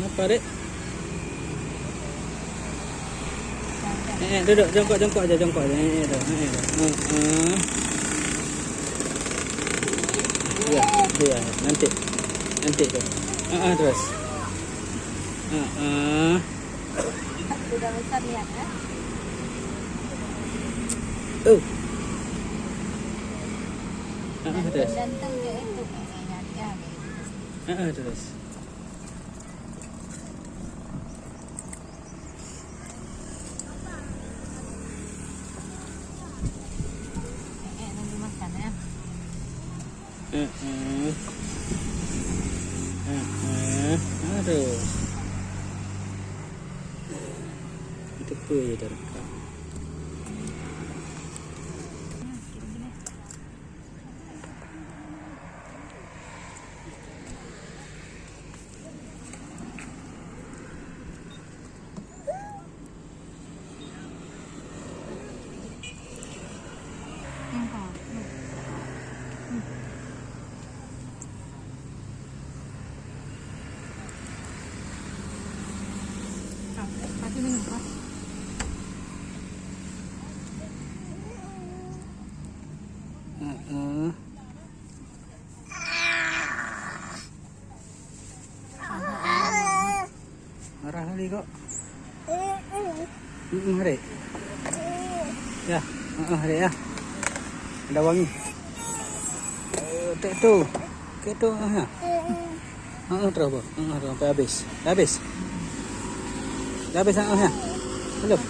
Apa dek? Duduk, jongkok aja. Tu. Ya, nanti tu. Terus. Sudah besar lihat kan? Terus. Ganteng dia itu. Terus. Nunggu makan ya. Aduh. Itu apa ya dah rekam. Kasih minum kok. Marah kali kok. Hari. Ya, hari ya. Ada wangi. Tu. Ke tu ha. Terus apa? Sampai habis. Dah habis ya. Belum.